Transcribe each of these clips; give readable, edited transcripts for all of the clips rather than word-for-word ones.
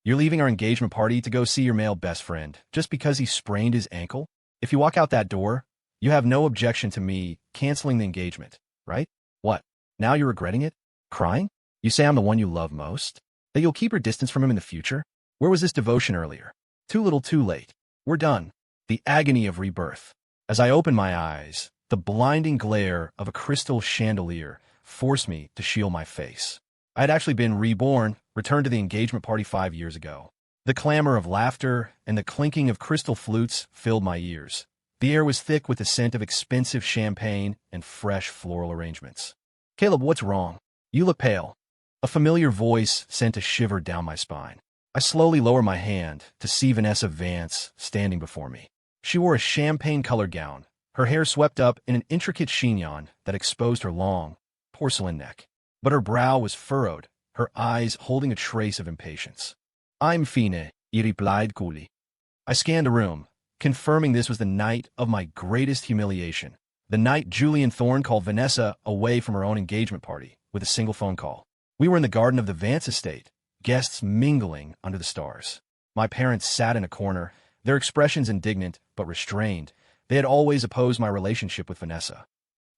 You're leaving our engagement party to go see your male best friend just because he sprained his ankle? If you walk out that door, you have no objection to me canceling the engagement, right? What? Now you're regretting it? Crying? You say I'm the one you love most? That you'll keep your distance from him in the future? Where was this devotion earlier? Too little too late. We're done. The agony of rebirth. As I open my eyes, the blinding glare of a crystal chandelier forced me to shield my face. I had actually been reborn, returned to the engagement party 5 years ago. The clamor of laughter and the clinking of crystal flutes filled my ears. The air was thick with the scent of expensive champagne and fresh floral arrangements. Caleb, what's wrong? You look pale. A familiar voice sent a shiver down my spine. I slowly lowered my hand to see Vanessa Vance standing before me. She wore a champagne-colored gown, her hair swept up in an intricate chignon that exposed her long, porcelain neck. But her brow was furrowed, her eyes holding a trace of impatience. I'm fine, he replied coolly. I scanned the room, confirming this was the night of my greatest humiliation. The night Julian Thorne called Vanessa away from her own engagement party with a single phone call. We were in the garden of the Vance estate, guests mingling under the stars. My parents sat in a corner, their expressions indignant but restrained. They had always opposed my relationship with Vanessa.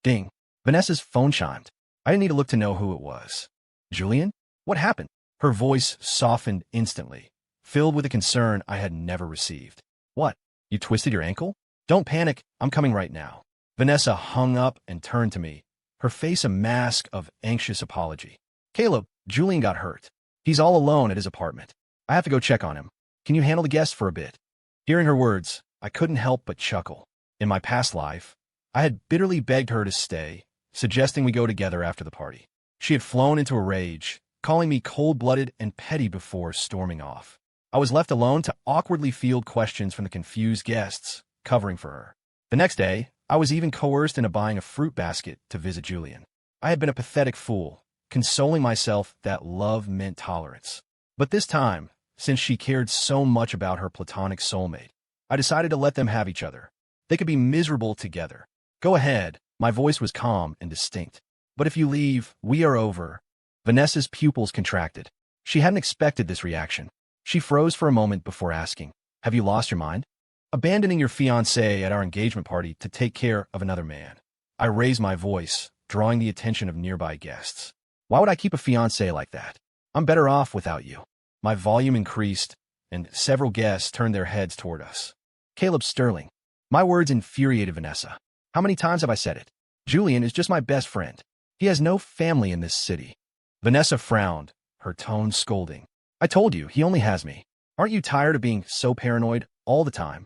Ding. Vanessa's phone chimed. I didn't need to look to know who it was. Julian? What happened? Her voice softened instantly, filled with a concern I had never received. What? You twisted your ankle? Don't panic, I'm coming right now. Vanessa hung up and turned to me, her face a mask of anxious apology. Caleb, Julian got hurt. He's all alone at his apartment. I have to go check on him. Can you handle the guests for a bit? Hearing her words, I couldn't help but chuckle. In my past life, I had bitterly begged her to stay, suggesting we go together after the party. She had flown into a rage, calling me cold-blooded and petty before storming off. I was left alone to awkwardly field questions from the confused guests, covering for her. The next day, I was even coerced into buying a fruit basket to visit Julian. I had been a pathetic fool, consoling myself that love meant tolerance. But this time, since she cared so much about her platonic soulmate, I decided to let them have each other. They could be miserable together. Go ahead. My voice was calm and distinct. But if you leave, we are over. Vanessa's pupils contracted. She hadn't expected this reaction. She froze for a moment before asking, have you lost your mind? Abandoning your fiancé at our engagement party to take care of another man. I raised my voice, drawing the attention of nearby guests. Why would I keep a fiancé like that? I'm better off without you. My volume increased, and several guests turned their heads toward us. Caleb Sterling. My words infuriated Vanessa. How many times have I said it? Julian is just my best friend. He has no family in this city. Vanessa frowned, her tone scolding. I told you, he only has me. Aren't you tired of being so paranoid all the time?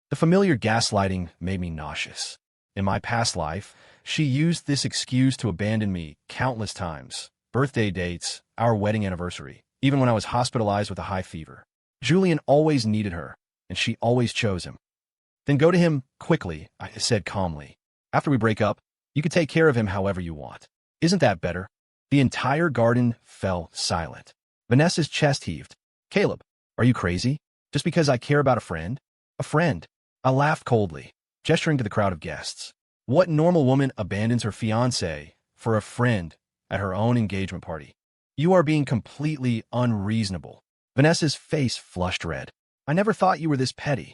The familiar gaslighting made me nauseous. In my past life, she used this excuse to abandon me countless times. Birthday dates, our wedding anniversary, even when I was hospitalized with a high fever. Julian always needed her, and she always chose him. Then go to him quickly, I said calmly. After we break up, you can take care of him however you want. Isn't that better? The entire garden fell silent. Vanessa's chest heaved. Caleb, are you crazy? Just because I care about a friend? A friend. I laughed coldly, gesturing to the crowd of guests. What normal woman abandons her fiancé for a friend at her own engagement party? You are being completely unreasonable. Vanessa's face flushed red. I never thought you were this petty.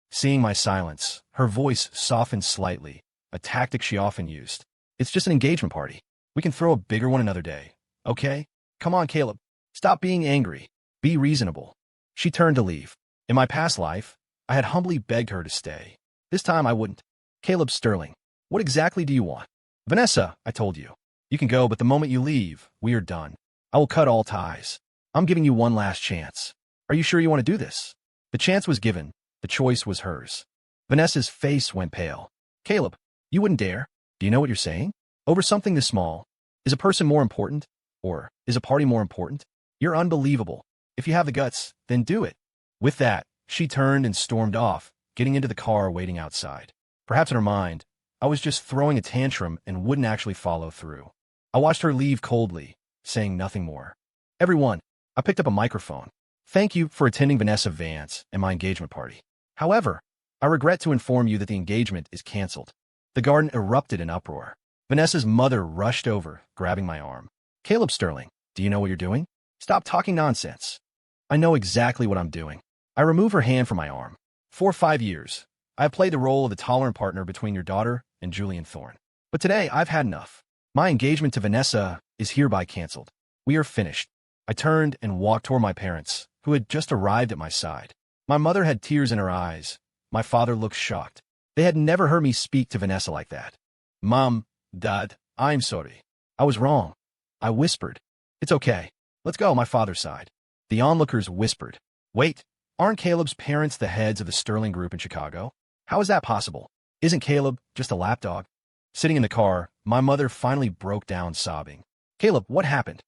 Seeing my silence, her voice softened slightly, a tactic she often used. It's just an engagement party. We can throw a bigger one another day, okay? Come on, Caleb. Stop being angry. Be reasonable. She turned to leave. In my past life, I had humbly begged her to stay. This time I wouldn't. Caleb Sterling, what exactly do you want? Vanessa, I told you. You can go, but the moment you leave, we are done. I will cut all ties. I'm giving you one last chance. Are you sure you want to do this? The chance was given. The choice was hers. Vanessa's face went pale. Caleb, you wouldn't dare. Do you know what you're saying? Over something this small. Is a person more important? Or is a party more important? You're unbelievable. If you have the guts, then do it. With that, she turned and stormed off, getting into the car waiting outside. Perhaps in her mind, I was just throwing a tantrum and wouldn't actually follow through. I watched her leave coldly, saying nothing more. Everyone, I picked up a microphone. Thank you for attending Vanessa Vance and my engagement party. However, I regret to inform you that the engagement is canceled. The garden erupted in uproar. Vanessa's mother rushed over, grabbing my arm. Caleb Sterling, do you know what you're doing? Stop talking nonsense. I know exactly what I'm doing. I remove her hand from my arm. For 5 years, I have played the role of the tolerant partner between your daughter and Julian Thorne. But today, I've had enough. My engagement to Vanessa is hereby canceled. We are finished. I turned and walked toward my parents, who had just arrived at my side. My mother had tears in her eyes. My father looked shocked. They had never heard me speak to Vanessa like that. Mom, Dad, I'm sorry. I was wrong. I whispered. It's okay. Let's go, my father sighed. The onlookers whispered. Wait, aren't Caleb's parents the heads of the Sterling Group in Chicago? How is that possible? Isn't Caleb just a lapdog? Sitting in the car, my mother finally broke down sobbing. Caleb, what happened?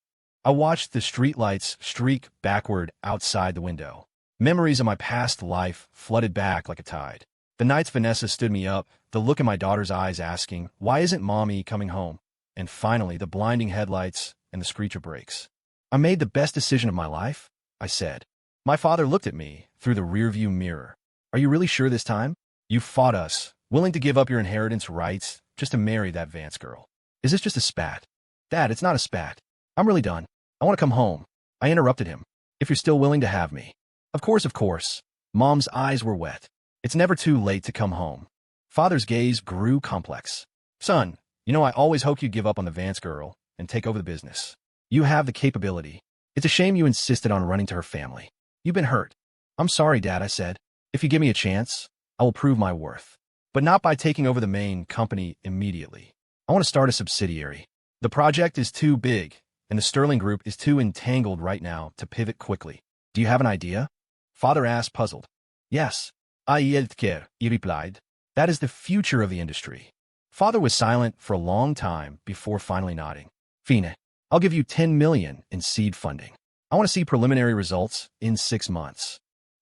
I watched the streetlights streak backward outside the window. Memories of my past life flooded back like a tide. The nights Vanessa stood me up, the look in my daughter's eyes asking, why isn't Mommy coming home? And finally, the blinding headlights and the screech of brakes. I made the best decision of my life, I said. My father looked at me through the rearview mirror. Are you really sure this time? You fought us, willing to give up your inheritance rights just to marry that Vance girl. Is this just a spat? Dad, it's not a spat. I'm really done. I want to come home. I interrupted him. If you're still willing to have me. Of course, of course. Mom's eyes were wet. It's never too late to come home. Father's gaze grew complex. Son, you know I always hoped you'd give up on the Vance girl and take over the business. You have the capability. It's a shame you insisted on running to her family. You've been hurt. I'm sorry, Dad, I said. If you give me a chance, I will prove my worth. But not by taking over the main company immediately. I want to start a subsidiary. The project is too big, and the Sterling Group is too entangled right now to pivot quickly. Do you have an idea? Father asked, puzzled. Yes. Healthcare, he replied. That is the future of the industry. Father was silent for a long time before finally nodding. Fine, I'll give you $10 million in seed funding. I want to see preliminary results in 6 months.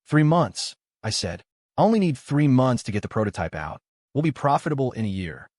3 months, I said. I only need 3 months to get the prototype out. We'll be profitable in a year.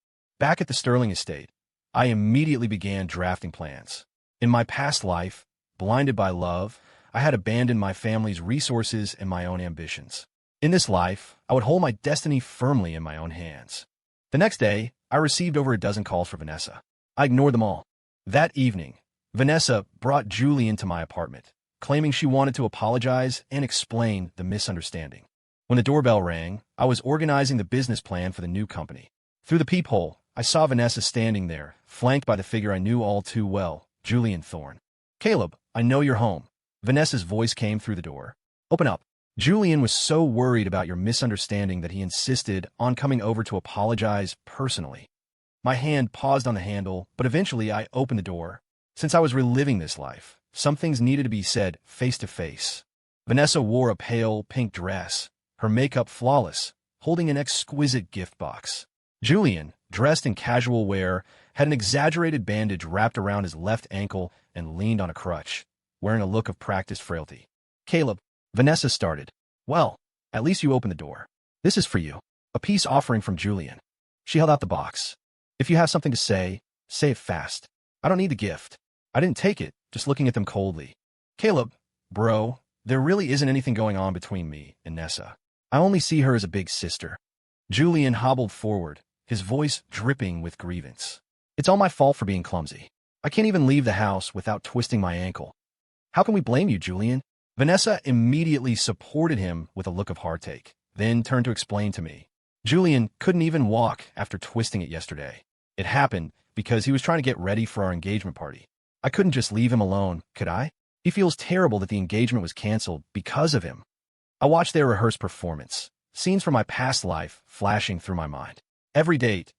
Back at the Sterling estate, I immediately began drafting plans. In my past life, blinded by love, I had abandoned my family's resources and my own ambitions. In this life, I would hold my destiny firmly in my own hands. The next day, I received over a dozen calls for Vanessa. I ignored them all. That evening, Vanessa brought Julian to my apartment, claiming she wanted to apologize and explain the misunderstanding. When the doorbell rang, I was organizing the business plan for the new company. Through the peephole, I saw Vanessa standing there, flanked by the figure I knew all too well, Julian Thorne. Caleb, I know you're home. Vanessa's voice came through the door. Open up. Julian was so worried about your misunderstanding that he insisted on coming over to apologize personally. My hand paused on the handle, but eventually I opened the door. Since I was reliving this life, some things needed to be said face to face. Vanessa wore a pale pink dress, her makeup flawless, holding an exquisite gift box. Julian, dressed in casual wear, had an exaggerated bandage wrapped around his left ankle and leaned on a crutch, wearing a look of practiced frailty. Caleb, Vanessa started. Well, at least you opened the door. This is for you. A peace offering from Julian. She held out the box. If you have something to say it fast. I don't need the gift. I didn't take it, just looking at them coldly. Caleb, bro, there really isn't anything going on between me and Nessa. I only see her as a big sister. Julian hobbled forward, his voice dripping with grievance. It's all my fault for being clumsy. I can't even leave the house without twisting my ankle. How can we blame you, Julian? Vanessa immediately supported him with a look of heartache, then turned to explain to me. Julian couldn't even walk after twisting it yesterday. It happened because he was trying to get ready for our engagement party. I couldn't just leave him alone, could I? He feels terrible that the engagement was canceled because of him. I watched their rehearsed performance, scenes from my past life flashing through my mind. Every date,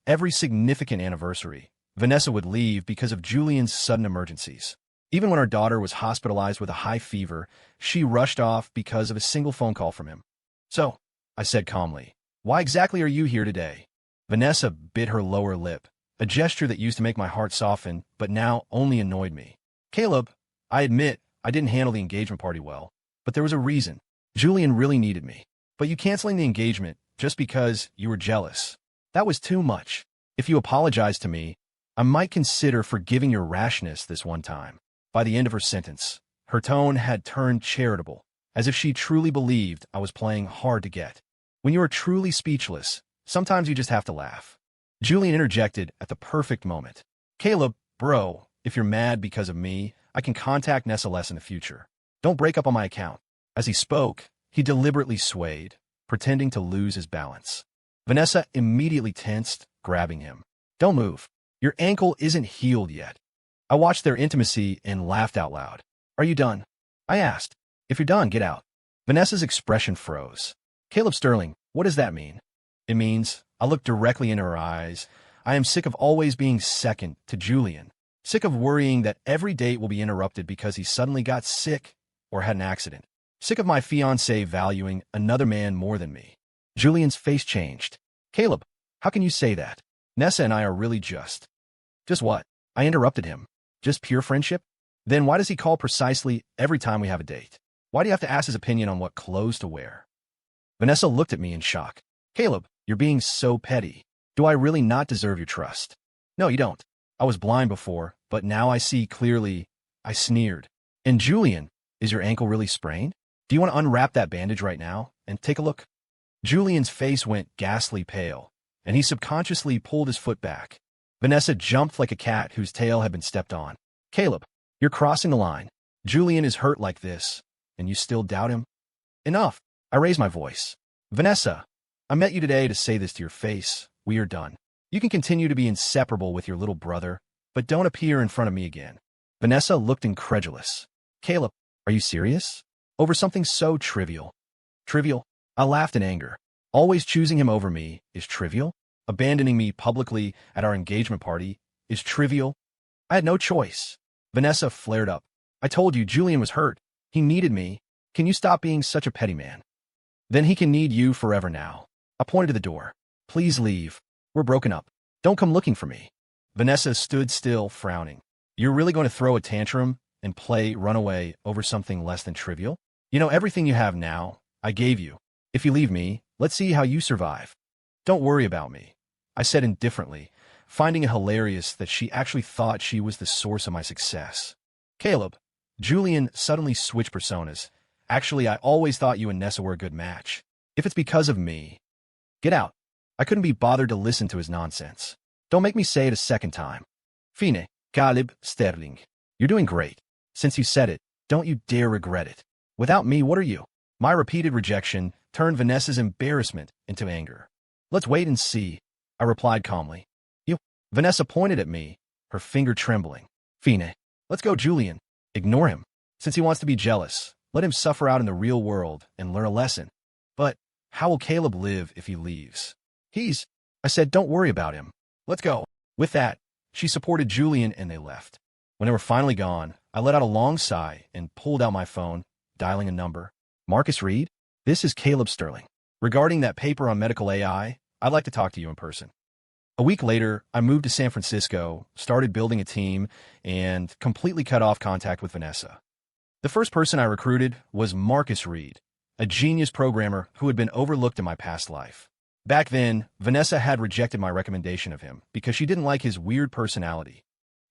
every significant anniversary, Vanessa would leave because of Julian's sudden emergencies. Even when our daughter was hospitalized with a high fever, she rushed off because of a single phone call from him. So, I said calmly, why exactly are you here today? Vanessa bit her lower lip, a gesture that used to make my heart soften, but now only annoyed me. Caleb, I admit I didn't handle the engagement party well, but there was a reason. Julian really needed me. But you canceling the engagement just because you were jealous. That was too much. If you apologize to me, I might consider forgiving your rashness this one time. By the end of her sentence, her tone had turned charitable, as if she truly believed I was playing hard to get. When you are truly speechless, sometimes you just have to laugh. Julian interjected at the perfect moment. Caleb, bro, if you're mad because of me, I can contact Nessa less in the future. Don't break up on my account. As he spoke, he deliberately swayed, pretending to lose his balance. Vanessa immediately tensed, grabbing him. Don't move. Your ankle isn't healed yet. I watched their intimacy and laughed out loud. Are you done? I asked. If you're done, get out. Vanessa's expression froze. Caleb Sterling, what does that mean? It means, I looked directly in her eyes, I am sick of always being second to Julian. Sick of worrying that every date will be interrupted because he suddenly got sick or had an accident. Sick of my fiancé valuing another man more than me. Julian's face changed. Caleb, how can you say that? Nessa and I are really just. Just what? I interrupted him. Just pure friendship? Then why does he call precisely every time we have a date? Why do you have to ask his opinion on what clothes to wear? Vanessa looked at me in shock. Caleb, you're being so petty. Do I really not deserve your trust? No, you don't. I was blind before, but now I see clearly. I sneered. And Julian, is your ankle really sprained? Do you want to unwrap that bandage right now and take a look? Julian's face went ghastly pale, and he subconsciously pulled his foot back. Vanessa jumped like a cat whose tail had been stepped on. Caleb, you're crossing the line. Julian is hurt like this, and you still doubt him? Enough. I raised my voice. Vanessa, I met you today to say this to your face. We are done. You can continue to be inseparable with your little brother, but don't appear in front of me again. Vanessa looked incredulous. Caleb, are you serious? Over something so trivial? Trivial? I laughed in anger. Always choosing him over me is trivial? Abandoning me publicly at our engagement party is trivial? I had no choice. Vanessa flared up. I told you Julian was hurt. He needed me. Can you stop being such a petty man? Then he can need you forever now. I pointed to the door. Please leave. We're broken up. Don't come looking for me. Vanessa stood still, frowning. You're really going to throw a tantrum and play runaway over something less than trivial? You know, everything you have now, I gave you. If you leave me, let's see how you survive. Don't worry about me, I said indifferently, finding it hilarious that she actually thought she was the source of my success. Caleb, Julian suddenly switched personas. Actually, I always thought you and Nessa were a good match. If it's because of me, get out. I couldn't be bothered to listen to his nonsense. Don't make me say it a second time. Fine, Caleb Sterling. You're doing great. Since you said it, don't you dare regret it. Without me, what are you? My repeated rejection turned Vanessa's embarrassment into anger. Let's wait and see, I replied calmly. You? Vanessa pointed at me, her finger trembling. Fine. Let's go, Julian. Ignore him. Since he wants to be jealous, let him suffer out in the real world and learn a lesson. But how will Caleb live if he leaves? I said, don't worry about him. Let's go. With that, she supported Julian and they left. When they were finally gone, I let out a long sigh and pulled out my phone, dialing a number. Marcus Reed? This is Caleb Sterling. Regarding that paper on medical AI, I'd like to talk to you in person. A week later, I moved to San Francisco, started building a team, and completely cut off contact with Vanessa. The first person I recruited was Marcus Reed, a genius programmer who had been overlooked in my past life. Back then, Vanessa had rejected my recommendation of him because she didn't like his weird personality.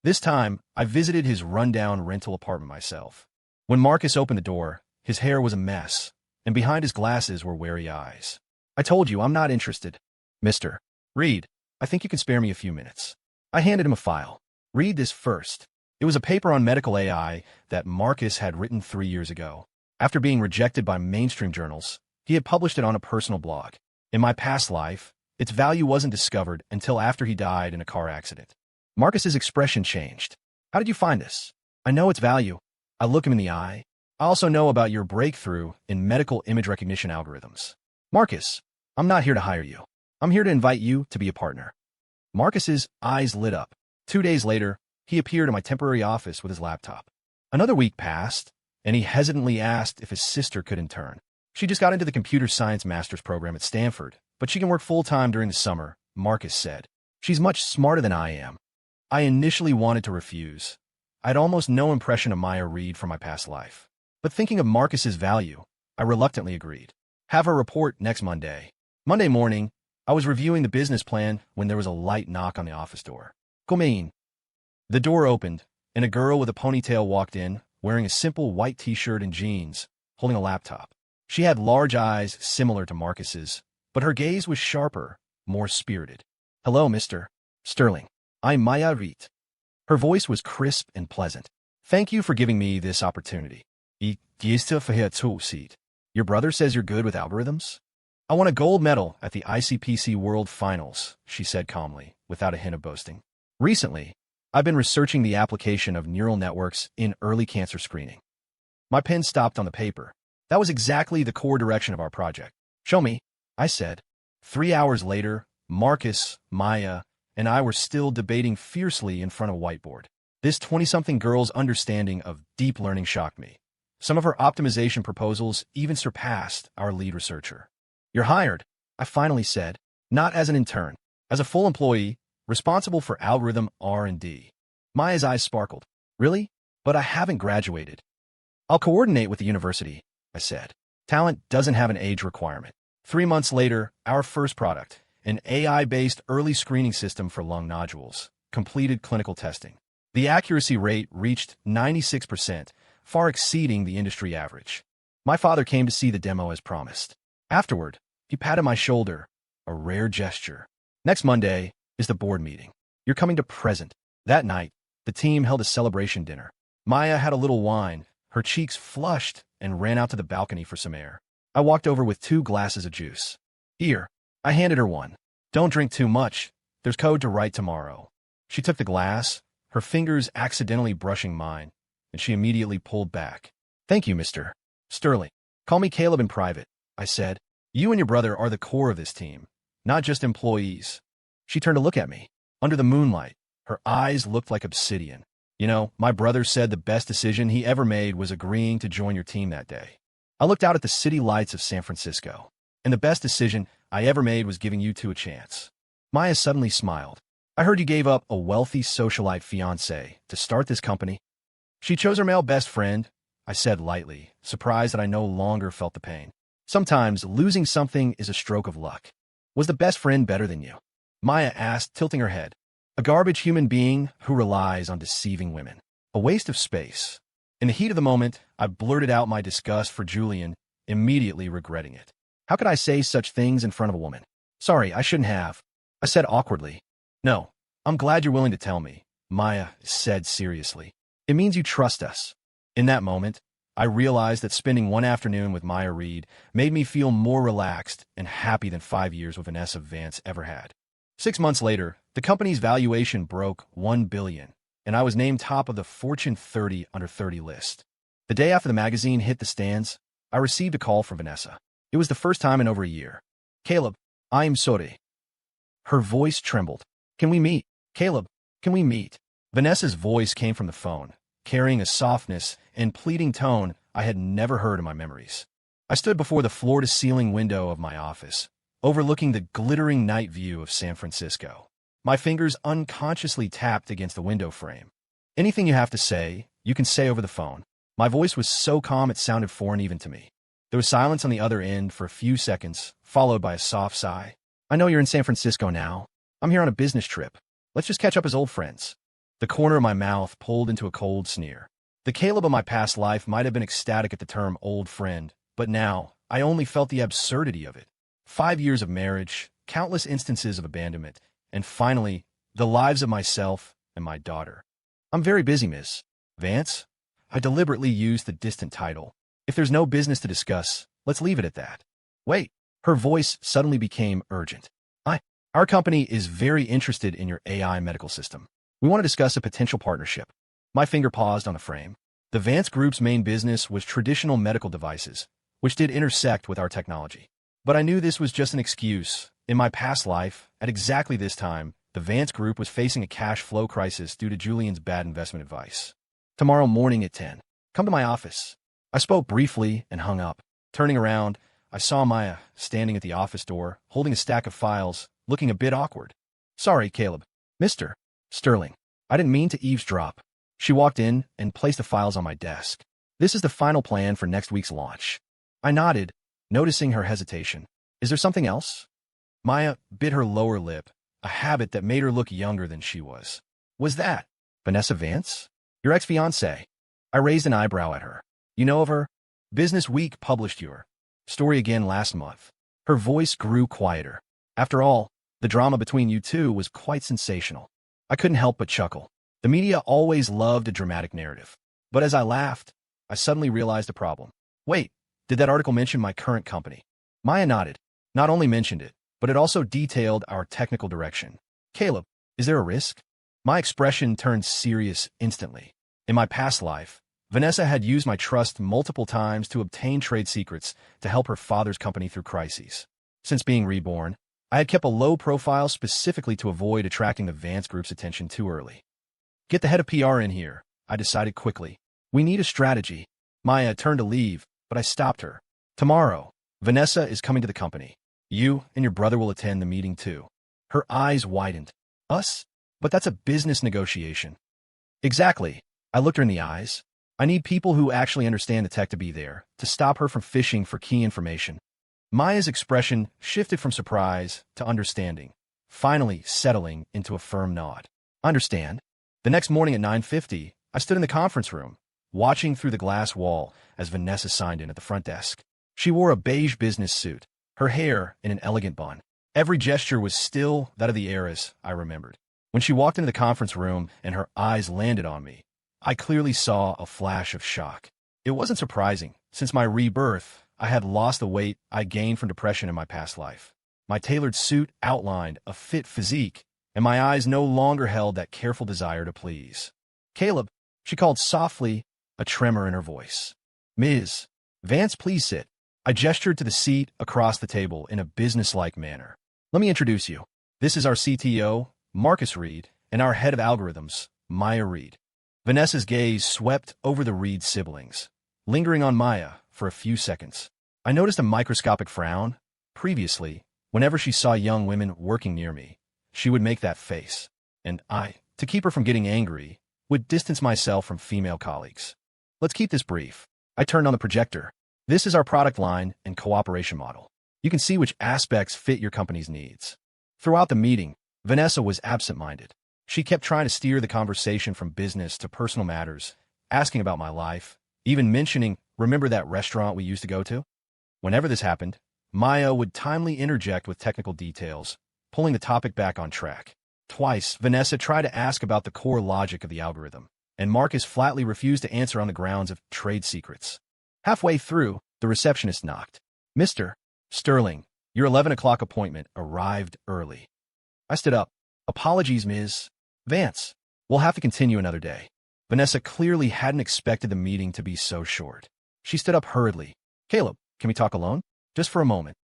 This time, I visited his rundown rental apartment myself. When Marcus opened the door, his hair was a mess, and behind his glasses were wary eyes. I told you I'm not interested. Mr. Reed, I think you can spare me a few minutes. I handed him a file. Read this first. It was a paper on medical AI that Marcus had written 3 years ago. After being rejected by mainstream journals, he had published it on a personal blog. In my past life, its value wasn't discovered until after he died in a car accident. Marcus's expression changed. How did you find this? I know its value. I look him in the eye. I also know about your breakthrough in medical image recognition algorithms. Marcus, I'm not here to hire you. I'm here to invite you to be a partner. Marcus's eyes lit up. 2 days later, he appeared in my temporary office with his laptop. Another week passed, and he hesitantly asked if his sister could intern. She just got into the computer science master's program at Stanford, but she can work full-time during the summer, Marcus said. She's much smarter than I am. I initially wanted to refuse. I had almost no impression of Maya Reed from my past life. But thinking of Marcus's value, I reluctantly agreed. Have her report next Monday. Monday morning, I was reviewing the business plan when there was a light knock on the office door. Come in. The door opened, and a girl with a ponytail walked in, wearing a simple white t-shirt and jeans, holding a laptop. She had large eyes similar to Marcus's, but her gaze was sharper, more spirited. Hello, Mr. Sterling. I'm Maya Reed. Her voice was crisp and pleasant. Thank you for giving me this opportunity. Your brother says you're good with algorithms? I won a gold medal at the ICPC World Finals, she said calmly, without a hint of boasting. Recently, I've been researching the application of neural networks in early cancer screening. My pen stopped on the paper. That was exactly the core direction of our project. Show me, I said. 3 hours later, Marcus, Maya, and I were still debating fiercely in front of a whiteboard. This 20-something girl's understanding of deep learning shocked me. Some of her optimization proposals even surpassed our lead researcher. You're hired, I finally said, not as an intern, as a full employee, responsible for algorithm R&D. Maya's eyes sparkled. Really? But I haven't graduated. I'll coordinate with the university, I said. Talent doesn't have an age requirement. 3 months later, our first product, an AI-based early screening system for lung nodules, completed clinical testing. The accuracy rate reached 96%, far exceeding the industry average. My father came to see the demo as promised. Afterward, he patted my shoulder, a rare gesture. Next Monday is the board meeting. You're coming to present. That night, the team held a celebration dinner. Maya had a little wine, her cheeks flushed, and ran out to the balcony for some air. I walked over with 2 glasses of juice. Here, I handed her one. Don't drink too much. There's code to write tomorrow. She took the glass, her fingers accidentally brushing mine, and she immediately pulled back. Thank you, Mr. Sterling. Call me Caleb in private, I said. You and your brother are the core of this team, not just employees. She turned to look at me. Under the moonlight, her eyes looked like obsidian. You know, my brother said the best decision he ever made was agreeing to join your team that day. I looked out at the city lights of San Francisco, and the best decision I ever made was giving you 2 a chance. Maya suddenly smiled. I heard you gave up a wealthy socialite fiancé to start this company. She chose her male best friend, I said lightly, surprised that I no longer felt the pain. Sometimes losing something is a stroke of luck. Was the best friend better than you? Maya asked, tilting her head. A garbage human being who relies on deceiving women. A waste of space. In the heat of the moment, I blurted out my disgust for Julian, immediately regretting it. How could I say such things in front of a woman? Sorry, I shouldn't have, I said awkwardly. No, I'm glad you're willing to tell me, Maya said seriously. It means you trust us. In that moment, I realized that spending one afternoon with Maya Reed made me feel more relaxed and happy than 5 years with Vanessa Vance ever had. 6 months later, the company's valuation broke $1 billion, and I was named top of the Fortune 30 under 30 list. The day after the magazine hit the stands, I received a call from Vanessa. It was the first time in over a year. Caleb, I'm sorry. Her voice trembled. Can we meet? Caleb, can we meet? Vanessa's voice came from the phone, carrying a softness and pleading tone I had never heard in my memories. I stood before the floor-to-ceiling window of my office, overlooking the glittering night view of San Francisco. My fingers unconsciously tapped against the window frame. Anything you have to say, you can say over the phone. My voice was so calm it sounded foreign even to me. There was silence on the other end for a few seconds, followed by a soft sigh. I know you're in San Francisco now. I'm here on a business trip. Let's just catch up as old friends. The corner of my mouth pulled into a cold sneer. The Caleb of my past life might have been ecstatic at the term old friend, but now I only felt the absurdity of it. 5 years of marriage, countless instances of abandonment, and finally, the lives of myself and my daughter. I'm very busy, Ms. Vance. I deliberately used the distant title. If there's no business to discuss, let's leave it at that. Wait. Her voice suddenly became urgent. Our company is very interested in your AI medical system. We want to discuss a potential partnership. My finger paused on the frame. The Vance Group's main business was traditional medical devices, which did intersect with our technology. But I knew this was just an excuse. In my past life, at exactly this time, the Vance Group was facing a cash flow crisis due to Julian's bad investment advice. Tomorrow morning at 10. Come to my office. I spoke briefly and hung up. Turning around, I saw Maya standing at the office door, holding a stack of files, looking a bit awkward. Sorry, Caleb. Mr. Sterling. I didn't mean to eavesdrop. She walked in and placed the files on my desk. This is the final plan for next week's launch. I nodded, noticing her hesitation. Is there something else? Maya bit her lower lip, a habit that made her look younger than she was. Was that Vanessa Vance? Your ex-fiancée? I raised an eyebrow at her. You know of her? Business Week published your story again last month. Her voice grew quieter. After all, the drama between you two was quite sensational. I couldn't help but chuckle. The media always loved a dramatic narrative. But as I laughed, I suddenly realized a problem. Wait, did that article mention my current company? Maya nodded. Not only mentioned it, but it also detailed our technical direction. Caleb, is there a risk? My expression turned serious instantly. In my past life, Vanessa had used my trust multiple times to obtain trade secrets to help her father's company through crises. Since being reborn, I had kept a low profile specifically to avoid attracting the Vance Group's attention too early. Get the head of PR in here, I decided quickly. We need a strategy. Maya turned to leave, but I stopped her. Tomorrow, Vanessa is coming to the company. You and your brother will attend the meeting too. Her eyes widened. Us? But that's a business negotiation. Exactly. I looked her in the eyes. I need people who actually understand the tech to be there, to stop her from fishing for key information. Maya's expression shifted from surprise to understanding, finally settling into a firm nod. Understand? The next morning at 9:50, I stood in the conference room, watching through the glass wall as Vanessa signed in at the front desk. She wore a beige business suit, her hair in an elegant bun. Every gesture was still that of the heiress I remembered. When she walked into the conference room and her eyes landed on me, I clearly saw a flash of shock. It wasn't surprising. Since my rebirth, I had lost the weight I gained from depression in my past life. My tailored suit outlined a fit physique, and my eyes no longer held that careful desire to please. Caleb, she called softly, a tremor in her voice. Ms. Vance, please sit. I gestured to the seat across the table in a businesslike manner. Let me introduce you. This is our CTO, Marcus Reed, and our head of algorithms, Maya Reed. Vanessa's gaze swept over the Reed siblings, lingering on Maya for a few seconds. I noticed a microscopic frown. Previously, whenever she saw young women working near me, she would make that face, and I, to keep her from getting angry, would distance myself from female colleagues. Let's keep this brief. I turned on the projector. This is our product line and cooperation model. You can see which aspects fit your company's needs. Throughout the meeting, Vanessa was absent-minded. She kept trying to steer the conversation from business to personal matters, asking about my life, even mentioning, remember that restaurant we used to go to? Whenever this happened, Maya would timely interject with technical details, pulling the topic back on track. Twice, Vanessa tried to ask about the core logic of the algorithm, and Marcus flatly refused to answer on the grounds of trade secrets. Halfway through, the receptionist knocked. Mr. Sterling, your 11 o'clock appointment arrived early. I stood up. Apologies, Ms. Vance. We'll have to continue another day. Vanessa clearly hadn't expected the meeting to be so short. She stood up hurriedly. Caleb, can we talk alone? Just for a moment.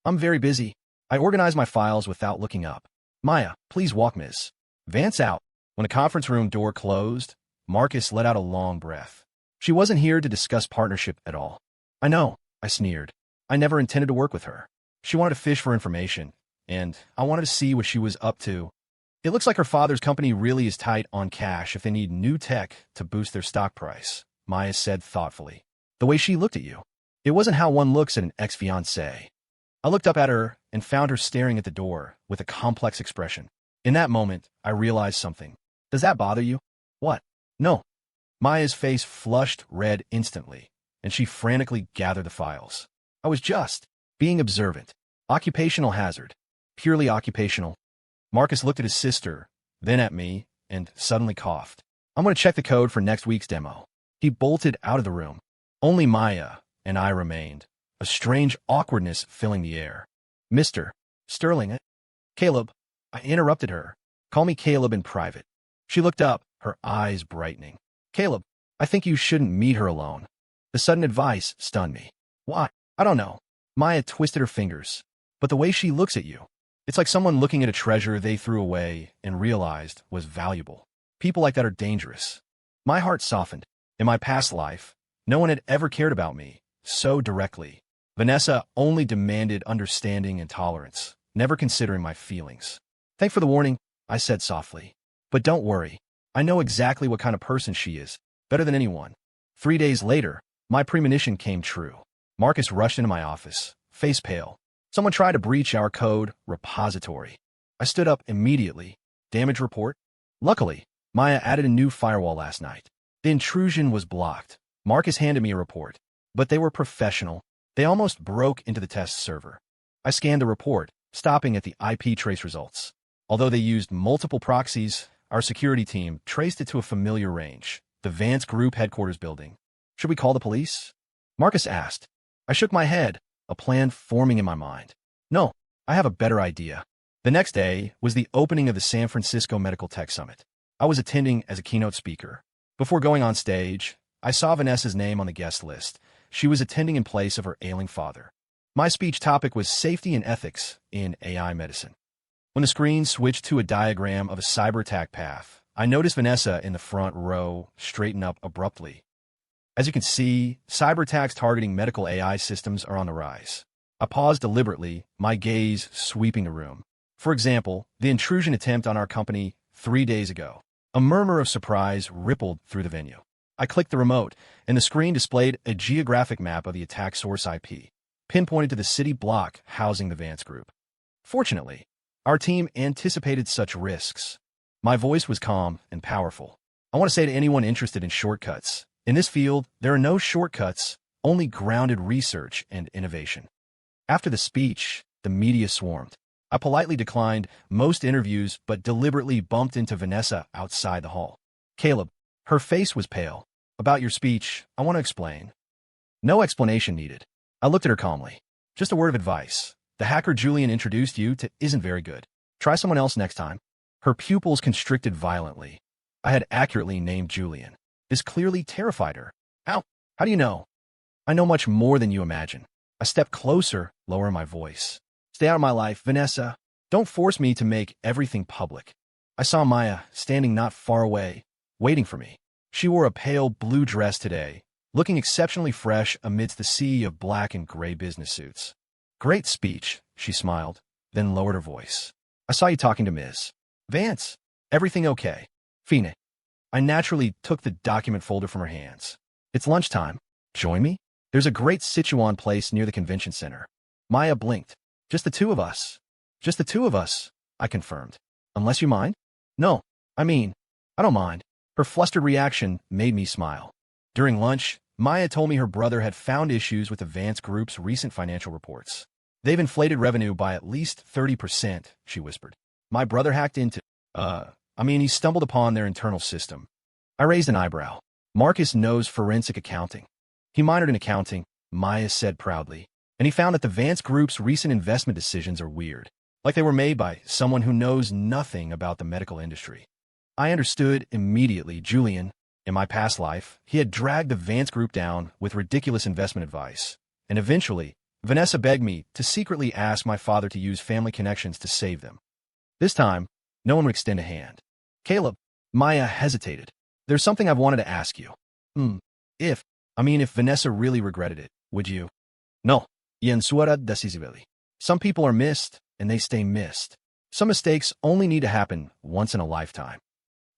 I'm very busy. I organized my files without looking up. Maya, please walk Ms. Vance out. When the conference room door closed, Marcus let out a long breath. She wasn't here to discuss partnership at all. I know, I sneered. I never intended to work with her. She wanted to fish for information, and I wanted to see what she was up to. It looks like her father's company really is tight on cash if they need new tech to boost their stock price, Maya said thoughtfully. The way she looked at you. It wasn't how one looks at an ex-fiancé. I looked up at her and found her staring at the door with a complex expression. In that moment, I realized something. Does that bother you? What? No. Maya's face flushed red instantly, and she frantically gathered the files. I was just being observant. Occupational hazard. Purely occupational. Marcus looked at his sister, then at me, and suddenly coughed. I'm going to check the code for next week's demo. He bolted out of the room. Only Maya and I remained, a strange awkwardness filling the air. Mr. Sterling, Caleb, I interrupted her. Call me Caleb in private. She looked up, her eyes brightening. Caleb, I think you shouldn't meet her alone. The sudden advice stunned me. Why? I don't know. Maya twisted her fingers. But the way she looks at you, it's like someone looking at a treasure they threw away and realized was valuable. People like that are dangerous. My heart softened. In my past life, no one had ever cared about me so directly. Vanessa only demanded understanding and tolerance, never considering my feelings. Thanks for the warning, I said softly. But don't worry. I know exactly what kind of person she is, better than anyone. 3 days later, my premonition came true. Marcus rushed into my office, face pale. Someone tried to breach our code repository. I stood up immediately. Damage report? Luckily, Maya added a new firewall last night. The intrusion was blocked. Marcus handed me a report. But they were professional. They almost broke into the test server. I scanned the report, stopping at the IP trace results. Although they used multiple proxies, our security team traced it to a familiar range, the Vance Group headquarters building. Should we call the police? Marcus asked. I shook my head, a plan forming in my mind. No, I have a better idea. The next day was the opening of the San Francisco Medical Tech Summit. I was attending as a keynote speaker. Before going on stage, I saw Vanessa's name on the guest list. She was attending in place of her ailing father. My speech topic was safety and ethics in AI medicine. When the screen switched to a diagram of a cyber attack path, I noticed Vanessa in the front row straighten up abruptly. As you can see, cyber attacks targeting medical AI systems are on the rise. I paused deliberately, my gaze sweeping the room. For example, the intrusion attempt on our company 3 days ago. A murmur of surprise rippled through the venue. I clicked the remote, and the screen displayed a geographic map of the attack source IP, pinpointed to the city block housing the Vance Group. Fortunately, our team anticipated such risks. My voice was calm and powerful. I want to say to anyone interested in shortcuts, in this field, there are no shortcuts, only grounded research and innovation. After the speech, the media swarmed. I politely declined most interviews but deliberately bumped into Vanessa outside the hall. Caleb, her face was pale. About your speech, I want to explain. No explanation needed. I looked at her calmly. Just a word of advice. The hacker Julian introduced you to isn't very good. Try someone else next time. Her pupils constricted violently. I had accurately named Julian. This clearly terrified her. How do you know? I know much more than you imagine. I stepped closer, lowering my voice. Stay out of my life, Vanessa. Don't force me to make everything public. I saw Maya standing not far away, waiting for me. She wore a pale blue dress today, looking exceptionally fresh amidst the sea of black and gray business suits. Great speech, she smiled, then lowered her voice. I saw you talking to Ms. Vance. Everything okay? Phoenix. I naturally took the document folder from her hands. It's lunchtime. Join me? There's a great Sichuan place near the convention center. Maya blinked. Just the two of us. Just the two of us, I confirmed. Unless you mind? No, I don't mind. Her flustered reaction made me smile. During lunch, Maya told me her brother had found issues with the Vance Group's recent financial reports. They've inflated revenue by at least 30%, she whispered. My brother hacked into, he stumbled upon their internal system. I raised an eyebrow. Marcus knows forensic accounting. He minored in accounting, Maya said proudly, and he found that the Vance Group's recent investment decisions are weird, like they were made by someone who knows nothing about the medical industry. I understood immediately Julian. In my past life, he had dragged the Vance Group down with ridiculous investment advice, and eventually, Vanessa begged me to secretly ask my father to use family connections to save them. This time, no one would extend a hand. Caleb, Maya hesitated. There's something I've wanted to ask you. If Vanessa really regretted it, would you? No. Yen suara decisively. Some people are missed, and they stay missed. Some mistakes only need to happen once in a lifetime.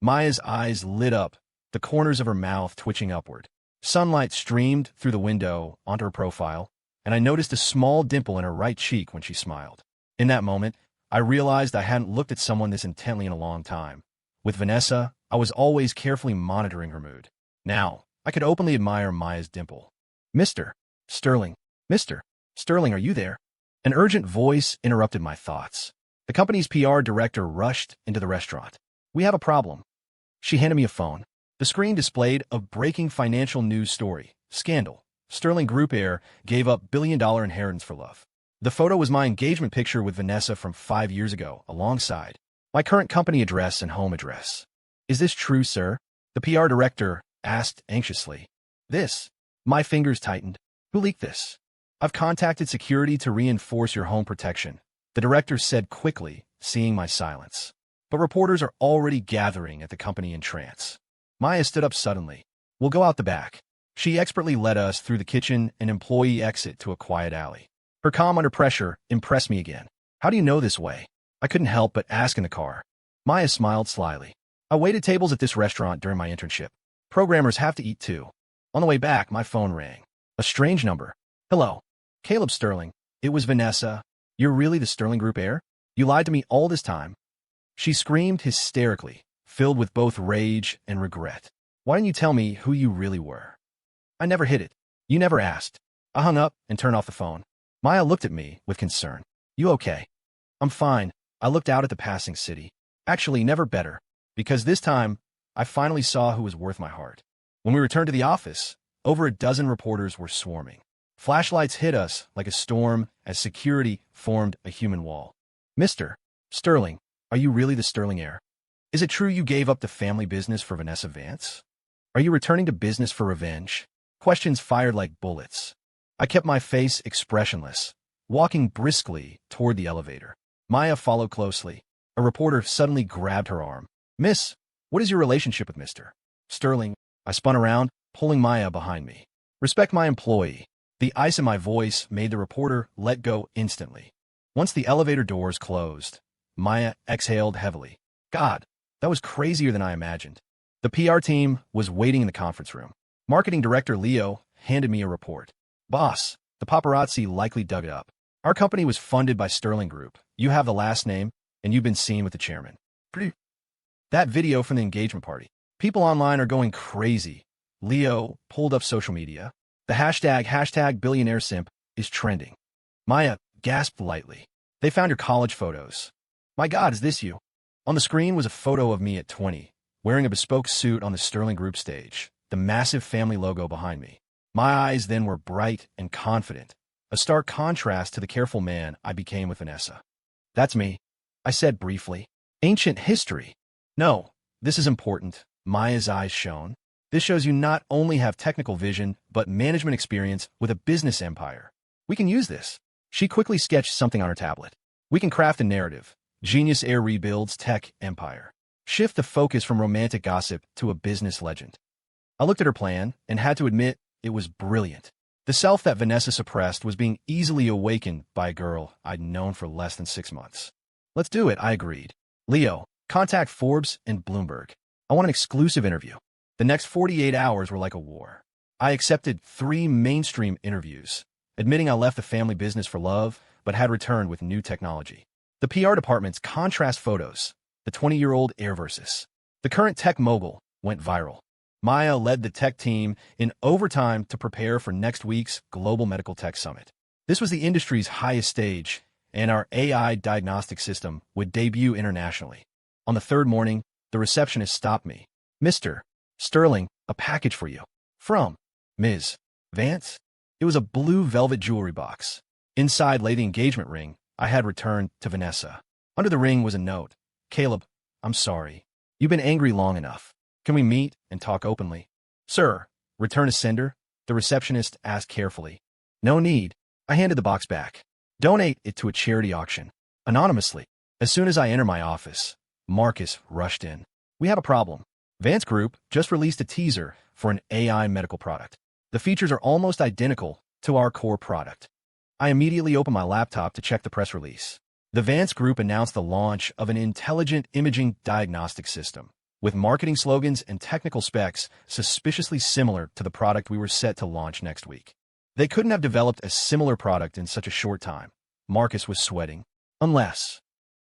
Maya's eyes lit up, the corners of her mouth twitching upward. Sunlight streamed through the window onto her profile, and I noticed a small dimple in her right cheek when she smiled. In that moment, I realized I hadn't looked at someone this intently in a long time. With Vanessa, I was always carefully monitoring her mood. Now, I could openly admire Maya's dimple. Mr. Sterling, are you there? An urgent voice interrupted my thoughts. The company's PR director rushed into the restaurant. We have a problem. She handed me a phone. The screen displayed a breaking financial news story. Scandal. Sterling Group heir gave up billion-dollar inheritance for love. The photo was my engagement picture with Vanessa from 5 years ago, alongside my current company address and home address. Is this true, sir? The PR director asked anxiously. My fingers tightened. Who leaked this? I've contacted security to reinforce your home protection, the director said quickly, seeing my silence. But reporters are already gathering at the company in trance. Maya stood up suddenly. We'll go out the back. She expertly led us through the kitchen and employee exit to a quiet alley. Her calm under pressure impressed me again. How do you know this way? I couldn't help but ask in the car. Maya smiled slyly. I waited tables at this restaurant during my internship. Programmers have to eat too. On the way back, my phone rang. A strange number. Hello. Caleb Sterling. It was Vanessa. You're really the Sterling Group heir? You lied to me all this time. She screamed hysterically, filled with both rage and regret. Why didn't you tell me who you really were? I never hid it. You never asked. I hung up and turned off the phone. Maya looked at me with concern. You okay? I'm fine. I looked out at the passing city. Actually, never better. Because this time, I finally saw who was worth my heart. When we returned to the office, Over a dozen reporters were swarming. Flashlights hit us like a storm as security formed a human wall. Mr. Sterling, are you really the Sterling heir? Is it true you gave up the family business for Vanessa Vance? Are you returning to business for revenge? Questions fired like bullets. I kept my face expressionless, walking briskly toward the elevator. Maya followed closely. A reporter suddenly grabbed her arm. Miss, what is your relationship with Mr. Sterling? I spun around, pulling Maya behind me. Respect my employee. The ice in my voice made the reporter let go instantly. Once the elevator doors closed, Maya exhaled heavily. God, that was crazier than I imagined. The PR team was waiting in the conference room. Marketing director Leo handed me a report. Boss, the paparazzi likely dug it up. Our company was funded by Sterling Group. You have the last name, and you've been seen with the chairman. That video from the engagement party. People online are going crazy. Leo pulled up social media. The hashtag billionaire simp is trending. Maya gasped lightly. They found your college photos. My God, is this you? On the screen was a photo of me at 20, wearing a bespoke suit on the Sterling Group stage, the massive family logo behind me. My eyes then were bright and confident, a stark contrast to the careful man I became with Vanessa. That's me, I said briefly. Ancient history. No, this is important. Maya's eyes shone. This shows you not only have technical vision, but management experience with a business empire. We can use this. She quickly sketched something on her tablet. We can craft a narrative. Genius heir rebuilds tech empire. Shift the focus from romantic gossip to a business legend. I looked at her plan and had to admit it was brilliant. The self that Vanessa suppressed was being easily awakened by a girl I'd known for less than 6 months. Let's do it, I agreed. Leo, contact Forbes and Bloomberg. I want an exclusive interview. The next 48 hours were like a war. I accepted 3 mainstream interviews, admitting I left the family business for love, but had returned with new technology. The PR department's contrast photos, the 20-year-old heir versus the current tech mogul, went viral. Maya led the tech team in overtime to prepare for next week's Global Medical Tech Summit. This was the industry's highest stage, and our AI diagnostic system would debut internationally. On the third morning, the receptionist stopped me. Mr. Sterling, a package for you. From Ms. Vance? It was a blue velvet jewelry box. Inside lay the engagement ring I had returned to Vanessa. Under the ring was a note. Caleb, I'm sorry. You've been angry long enough. Can we meet and talk openly? Sir, return to sender? The receptionist asked carefully. No need. I handed the box back. Donate it to a charity auction. Anonymously. As soon as I entered my office, Marcus rushed in. We have a problem. Vance Group just released a teaser for an AI medical product. The features are almost identical to our core product. I immediately opened my laptop to check the press release. The Vance Group announced the launch of an intelligent imaging diagnostic system, with marketing slogans and technical specs suspiciously similar to the product we were set to launch next week. They couldn't have developed a similar product in such a short time. Marcus was sweating. Unless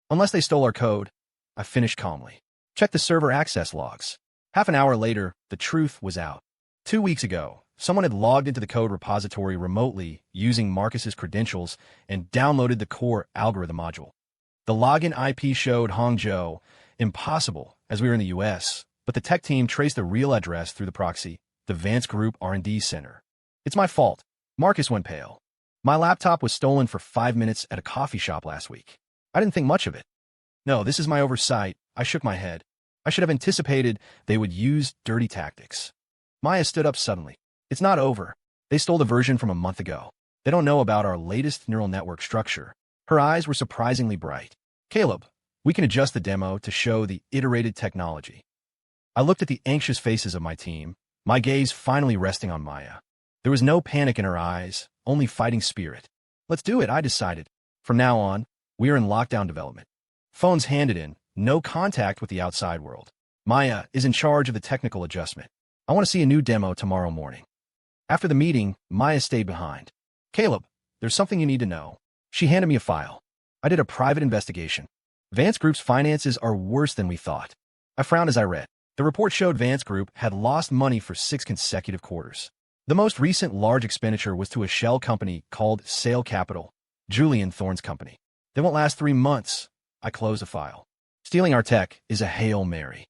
they stole our code, I finished calmly. Check the server access logs. Half an hour later, the truth was out. 2 weeks ago, someone had logged into the code repository remotely using Marcus's credentials and downloaded the core algorithm module. The login IP showed Hangzhou, impossible as we were in the US, but the tech team traced the real address through the proxy, the Vance Group R&D Center. It's my fault. Marcus went pale. My laptop was stolen for 5 minutes at a coffee shop last week. I didn't think much of it. No, this is my oversight. I shook my head. I should have anticipated they would use dirty tactics. Maya stood up suddenly. It's not over. They stole the version from a month ago. They don't know about our latest neural network structure. Her eyes were surprisingly bright. Caleb, we can adjust the demo to show the iterated technology. I looked at the anxious faces of my team, my gaze finally resting on Maya. There was no panic in her eyes, only fighting spirit. Let's do it, I decided. From now on, we are in lockdown development. Phones handed in, no contact with the outside world. Maya is in charge of the technical adjustment. I want to see a new demo tomorrow morning. After the meeting, Maya stayed behind. Caleb, there's something you need to know. She handed me a file. I did a private investigation. Vance Group's finances are worse than we thought. I frowned as I read. The report showed Vance Group had lost money for 6 consecutive quarters. The most recent large expenditure was to a shell company called Sale Capital, Julian Thorne's company. They won't last 3 months. I closed the file. Stealing our tech is a Hail Mary.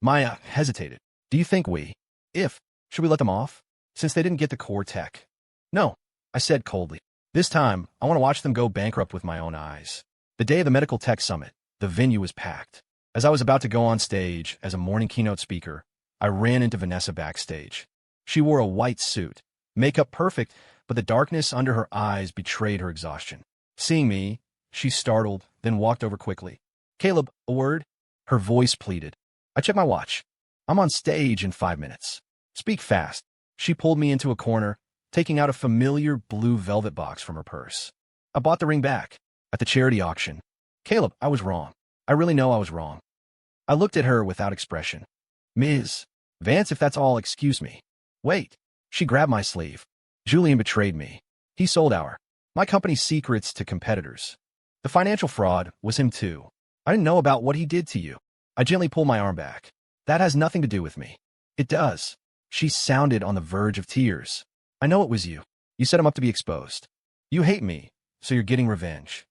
Maya hesitated. Do you think should we let them off? since they didn't get the core tech. No, I said coldly. This time, I want to watch them go bankrupt with my own eyes. The day of the Medical Tech Summit, the venue was packed. As I was about to go on stage as a morning keynote speaker, I ran into Vanessa backstage. She wore a white suit, makeup perfect, but the darkness under her eyes betrayed her exhaustion. Seeing me, she startled, then walked over quickly. "Caleb, a word?" Her voice pleaded. I checked my watch. "I'm on stage in 5 minutes. Speak fast." She pulled me into a corner, taking out a familiar blue velvet box from her purse. "I bought the ring back at the charity auction." "Caleb, I was wrong. I really know I was wrong." I looked at her without expression. "Ms. Vance, if that's all, excuse me." "Wait." She grabbed my sleeve. "Julian betrayed me. He sold my company's secrets to competitors. The financial fraud was him too. I didn't know about what he did to you." I gently pulled my arm back. "That has nothing to do with me." "It does." She sounded on the verge of tears. "I know it was you. You set him up to be exposed. You hate me, so you're getting revenge."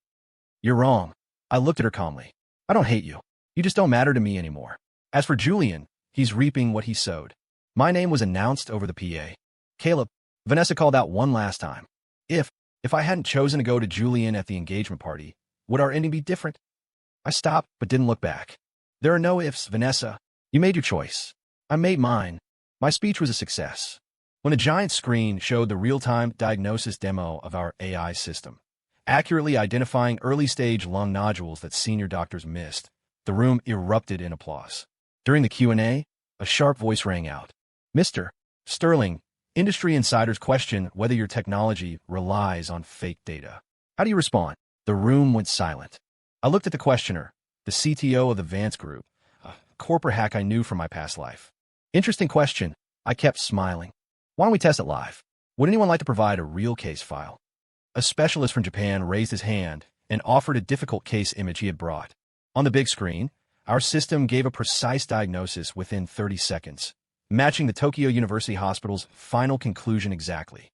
"You're wrong." I looked at her calmly. "I don't hate you. You just don't matter to me anymore. As for Julian, he's reaping what he sowed." My name was announced over the PA. "Caleb," Vanessa called out one last time. If I hadn't chosen to go to Julian at the engagement party, would our ending be different?" I stopped, but didn't look back. "There are no ifs, Vanessa. You made your choice. I made mine." My speech was a success. When a giant screen showed the real-time diagnosis demo of our AI system, accurately identifying early-stage lung nodules that senior doctors missed, the room erupted in applause. During the Q&A, a sharp voice rang out. "Mr. Sterling, industry insiders question whether your technology relies on fake data. How do you respond?" The room went silent. I looked at the questioner, the CTO of the Vance Group, a corporate hack I knew from my past life. "Interesting question." I kept smiling. "Why don't we test it live? Would anyone like to provide a real case file?" A specialist from Japan raised his hand and offered a difficult case image he had brought. On the big screen, our system gave a precise diagnosis within 30 seconds, matching the Tokyo University Hospital's final conclusion exactly.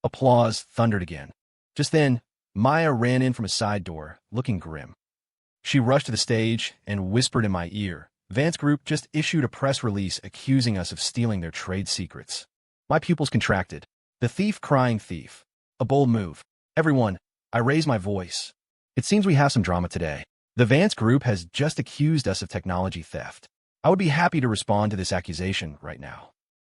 Applause thundered again. Just then, Maya ran in from a side door, looking grim. She rushed to the stage and whispered in my ear, "Vance Group just issued a press release accusing us of stealing their trade secrets." My pupils contracted. The thief crying thief. A bold move. "Everyone," I raised my voice. "It seems we have some drama today. The Vance Group has just accused us of technology theft. I would be happy to respond to this accusation right now."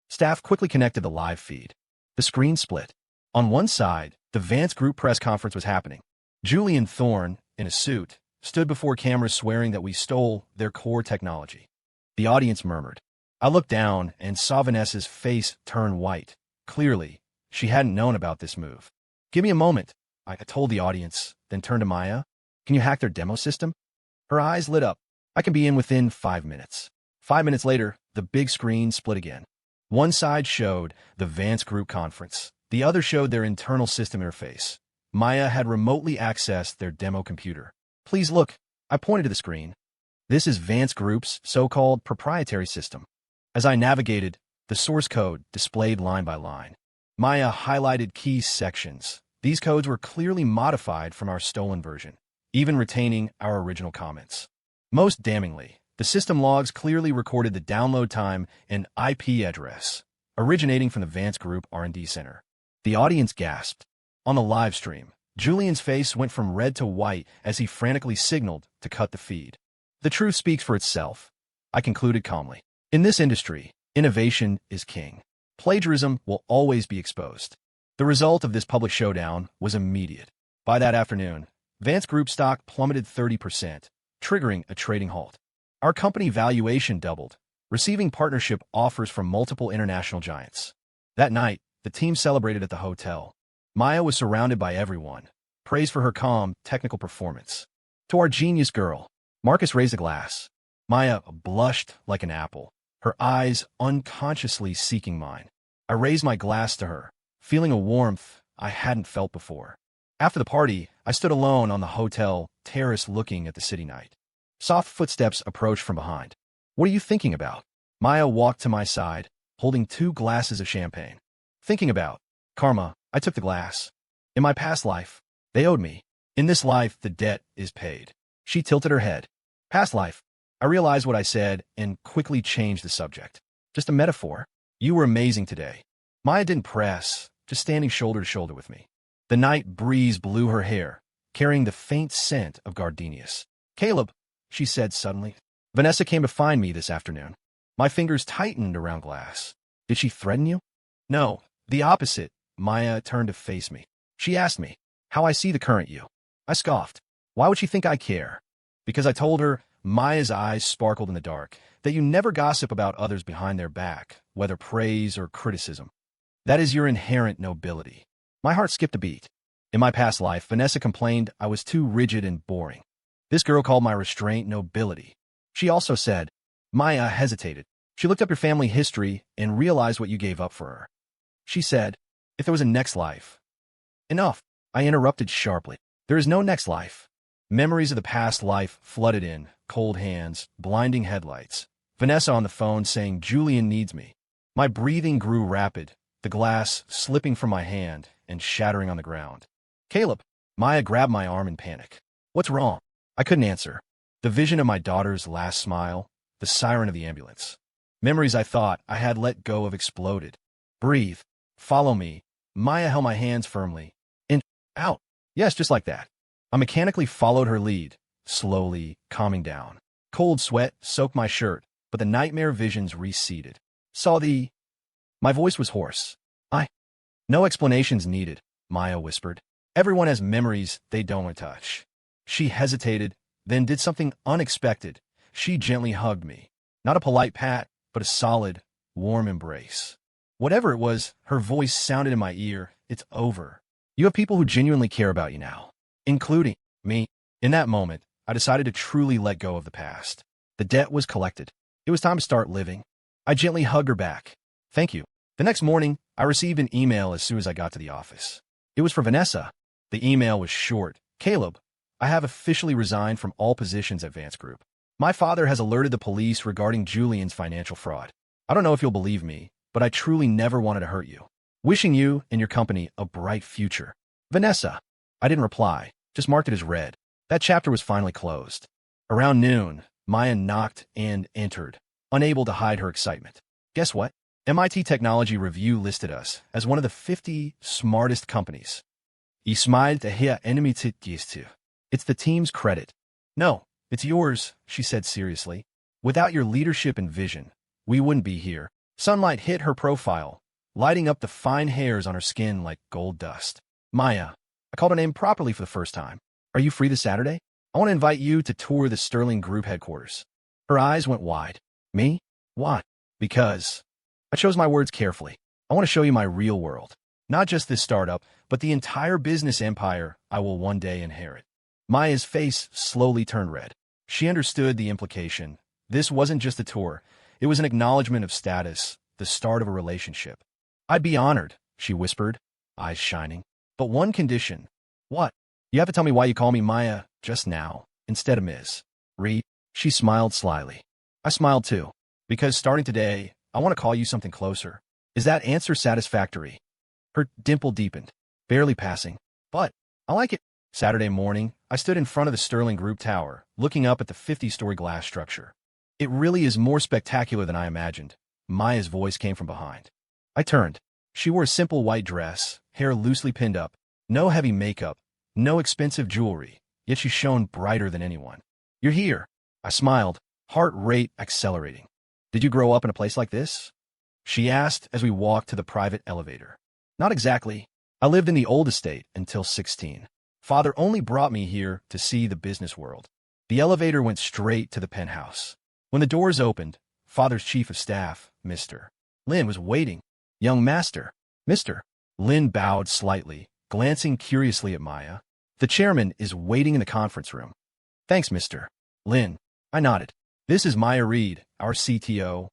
Staff quickly connected the live feed. The screen split. On one side, the Vance Group press conference was happening. Julian Thorne, in a suit, stood before cameras swearing that we stole their core technology. The audience murmured. I looked down and saw Vanessa's face turn white. Clearly, she hadn't known about this move. "Give me a moment," I told the audience, then turned to Maya. "Can you hack their demo system?" Her eyes lit up. "I can be in within 5 minutes." 5 minutes later, the big screen split again. One side showed the Vance Group conference. The other showed their internal system interface. Maya had remotely accessed their demo computer. "Please look." I pointed to the screen. "This is Vance Group's so-called proprietary system." As I navigated, the source code displayed line by line. Maya highlighted key sections. These codes were clearly modified from our stolen version, even retaining our original comments. Most damningly, the system logs clearly recorded the download time and IP address, originating from the Vance Group R&D Center. The audience gasped. On the live stream, Julian's face went from red to white as he frantically signaled to cut the feed. "The truth speaks for itself," I concluded calmly. "In this industry, innovation is king. Plagiarism will always be exposed." The result of this public showdown was immediate. By that afternoon, Vance Group stock plummeted 30%, triggering a trading halt. Our company valuation doubled, receiving partnership offers from multiple international giants. That night, the team celebrated at the hotel. Maya was surrounded by everyone, praised for her calm, technical performance. "To our genius girl." Marcus raised a glass. Maya blushed like an apple, her eyes unconsciously seeking mine. I raised my glass to her, feeling a warmth I hadn't felt before. After the party, I stood alone on the hotel terrace looking at the city night. Soft footsteps approached from behind. "What are you thinking about?" Maya walked to my side, holding 2 glasses of champagne. "Thinking about karma." I took the glass. "In my past life, they owed me. In this life, the debt is paid." She tilted her head. "Past life." I realized what I said and quickly changed the subject. "Just a metaphor. You were amazing today. Maya didn't press, just standing shoulder to shoulder with me. The night breeze blew her hair, carrying the faint scent of gardenias. Caleb, she said suddenly. Vanessa came to find me this afternoon. My fingers tightened around glass. Did she threaten you? No, the opposite. Maya turned to face me. She asked me how I see the current you. I scoffed. Why would she think I care? Because I told her, Maya's eyes sparkled in the dark, that you never gossip about others behind their back, whether praise or criticism. That is your inherent nobility. My heart skipped a beat. In my past life, Vanessa complained I was too rigid and boring. This girl called my restraint nobility. She also said, Maya hesitated. She looked up your family history and realized what you gave up for her. She said, if there was a next life. Enough, I interrupted sharply. There is no next life. Memories of the past life flooded in, cold hands, blinding headlights. Vanessa on the phone saying Julian needs me. My breathing grew rapid, the glass slipping from my hand and shattering on the ground. Caleb, Maya grabbed my arm in panic. What's wrong? I couldn't answer. The vision of my daughter's last smile, the siren of the ambulance. Memories I thought I had let go of exploded. Breathe. Follow me. Maya held my hands firmly. In, out. Yes, just like that. I mechanically followed her lead, slowly, calming down. Cold sweat soaked my shirt, but the nightmare visions receded. My voice was hoarse. No explanations needed, Maya whispered. Everyone has memories they don't want to touch. She hesitated, then did something unexpected. She gently hugged me. Not a polite pat, but a solid, warm embrace. Whatever it was, her voice sounded in my ear. It's over. You have people who genuinely care about you now, including me. In that moment, I decided to truly let go of the past. The debt was collected. It was time to start living. I gently hugged her back. Thank you. The next morning, I received an email as soon as I got to the office. It was for Vanessa. The email was short. Caleb, I have officially resigned from all positions at Vance Group. My father has alerted the police regarding Julian's financial fraud. I don't know if you'll believe me, but I truly never wanted to hurt you. Wishing you and your company a bright future. Vanessa. I didn't reply, just marked it as read. That chapter was finally closed. Around noon, Maya knocked and entered, unable to hide her excitement. Guess what? MIT Technology Review listed us as one of the 50 smartest companies. I smiled to hear enemy to. It's the team's credit. No, it's yours, she said seriously. Without your leadership and vision, we wouldn't be here. Sunlight hit her profile, lighting up the fine hairs on her skin like gold dust. Maya, I called her name properly for the first time. Are you free this Saturday? I want to invite you to tour the Sterling Group headquarters. Her eyes went wide. Me? Why? Because I chose my words carefully. I want to show you my real world. Not just this startup, but the entire business empire I will one day inherit. Maya's face slowly turned red. She understood the implication. This wasn't just a tour. It was an acknowledgement of status, the start of a relationship. I'd be honored, she whispered, eyes shining. But one condition. What? You have to tell me why you call me Maya just now, instead of Ms. Reed. She smiled slyly. I smiled too. Because starting today, I want to call you something closer. Is that answer satisfactory? Her dimple deepened, barely passing. But I like it. Saturday morning, I stood in front of the Sterling Group tower, looking up at the 50-story glass structure. It really is more spectacular than I imagined. Maya's voice came from behind. I turned. She wore a simple white dress, hair loosely pinned up, no heavy makeup, no expensive jewelry, yet she shone brighter than anyone. You're here. I smiled, heart rate accelerating. Did you grow up in a place like this? She asked as we walked to the private elevator. Not exactly. I lived in the old estate until 16. Father only brought me here to see the business world. The elevator went straight to the penthouse. When the doors opened, Father's chief of staff, Mr. Lin, was waiting. Young master, Mr. Lin bowed slightly, glancing curiously at Maya. The chairman is waiting in the conference room. Thanks, Mr. Lin. I nodded. This is Maya Reed, our CTO.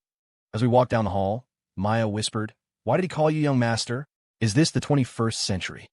As we walked down the hall, Maya whispered, Why did he call you young master? Is this the 21st century?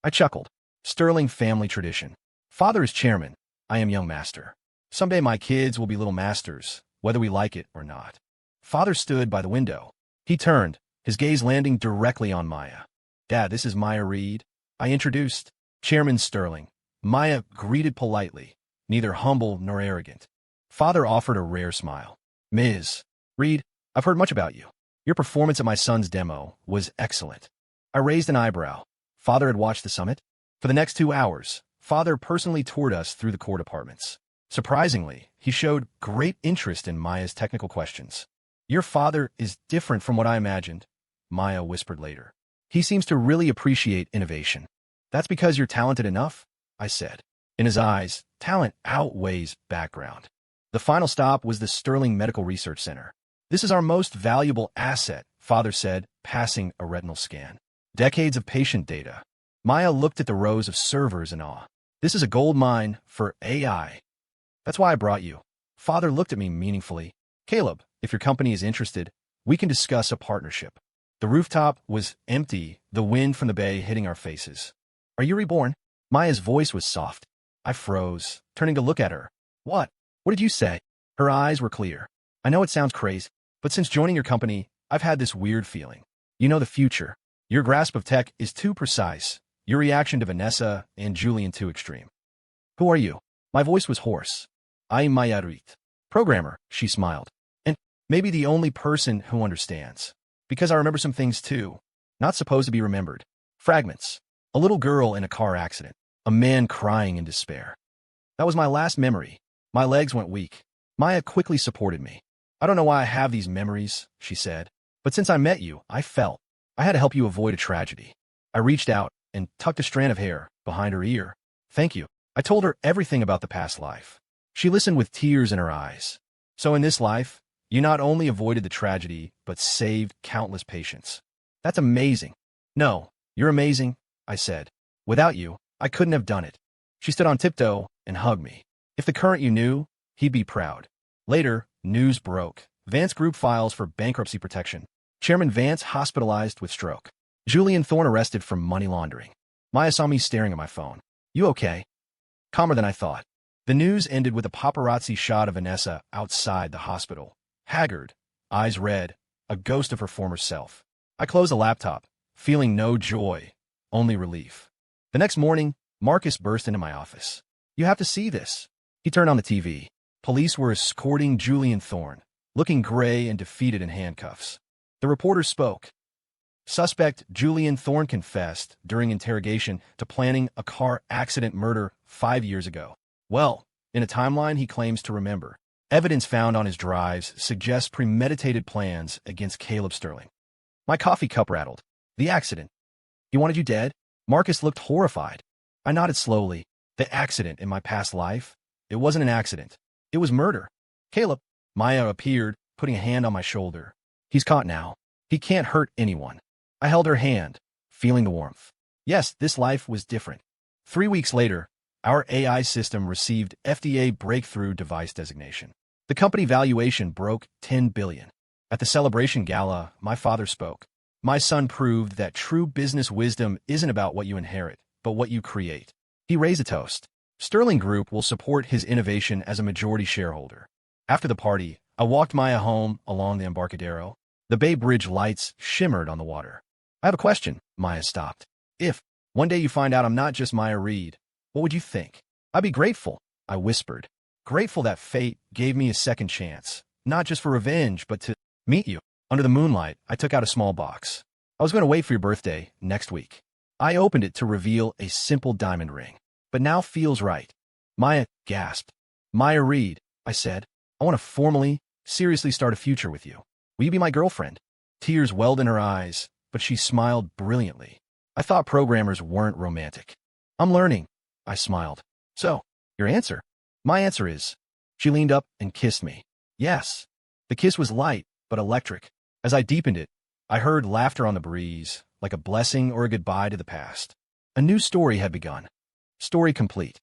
I chuckled. Sterling family tradition. Father is chairman. I am young master. Someday my kids will be little masters, whether we like it or not. Father stood by the window. He turned, his gaze landing directly on Maya. Dad, this is Maya Reed. I introduced. Chairman Sterling. Maya greeted politely, neither humble nor arrogant. Father offered a rare smile. Ms. Reed, I've heard much about you. Your performance at my son's demo was excellent. I raised an eyebrow. Father had watched the summit? For the next 2 hours, Father personally toured us through the core departments. Surprisingly, he showed great interest in Maya's technical questions. Your father is different from what I imagined, Maya whispered later. He seems to really appreciate innovation. That's because you're talented enough, I said. In his eyes, talent outweighs background. The final stop was the Sterling Medical Research Center. This is our most valuable asset, Father said, passing a retinal scan. Decades of patient data. Maya looked at the rows of servers in awe. This is a gold mine for AI. That's why I brought you. Father looked at me meaningfully. Caleb, if your company is interested, we can discuss a partnership. The rooftop was empty, the wind from the bay hitting our faces. Are you reborn? Maya's voice was soft. I froze, turning to look at her. What? What did you say? Her eyes were clear. I know it sounds crazy, but since joining your company, I've had this weird feeling. You know the future. Your grasp of tech is too precise. Your reaction to Vanessa and Julian too extreme. Who are you? My voice was hoarse. I'm Mayarit. Programmer, she smiled. And maybe the only person who understands. Because I remember some things too. Not supposed to be remembered. Fragments. A little girl in a car accident. A man crying in despair. That was my last memory. My legs went weak. Maya quickly supported me. I don't know why I have these memories, she said. But since I met you, I felt I had to help you avoid a tragedy. I reached out and tucked a strand of hair behind her ear. Thank you. I told her everything about the past life. She listened with tears in her eyes. So in this life, you not only avoided the tragedy, but saved countless patients. That's amazing. No, you're amazing, I said. Without you, I couldn't have done it. She stood on tiptoe and hugged me. If the current you knew, he'd be proud. Later, news broke. Vance Group files for bankruptcy protection. Chairman Vance hospitalized with stroke. Julian Thorne arrested for money laundering. Maya saw me staring at my phone. You okay? Calmer than I thought. The news ended with a paparazzi shot of Vanessa outside the hospital. Haggard, eyes red, a ghost of her former self. I closed the laptop, feeling no joy, only relief. The next morning, Marcus burst into my office. You have to see this. He turned on the TV. Police were escorting Julian Thorne, looking gray and defeated in handcuffs. The reporter spoke. Suspect Julian Thorne confessed during interrogation to planning a car accident murder 5 years ago. Well, in a timeline he claims to remember. Evidence found on his drives suggests premeditated plans against Caleb Sterling. My coffee cup rattled. The accident. He wanted you dead? Marcus looked horrified. I nodded slowly. The accident in my past life? It wasn't an accident. It was murder. Caleb. Maya appeared, putting a hand on my shoulder. He's caught now. He can't hurt anyone. I held her hand, feeling the warmth. Yes, this life was different. 3 weeks later, our AI system received FDA breakthrough device designation. The company valuation broke $10 billion. At the celebration gala, my father spoke. My son proved that true business wisdom isn't about what you inherit, but what you create. He raised a toast. Sterling Group will support his innovation as a majority shareholder. After the party, I walked Maya home along the Embarcadero. The Bay Bridge lights shimmered on the water. I have a question, Maya stopped. If one day you find out I'm not just Maya Reed, what would you think? I'd be grateful, I whispered. Grateful that fate gave me a second chance, not just for revenge, but to meet you. Under the moonlight, I took out a small box. I was going to wait for your birthday next week. I opened it to reveal a simple diamond ring. But now feels right. Maya gasped. Maya Reed, I said, I want to formally, seriously start a future with you. Will you be my girlfriend? Tears welled in her eyes, but she smiled brilliantly. I thought programmers weren't romantic. I'm learning, I smiled. So, your answer? My answer is, she leaned up and kissed me. Yes. The kiss was light, but electric. As I deepened it, I heard laughter on the breeze, like a blessing or a goodbye to the past. A new story had begun. Story complete.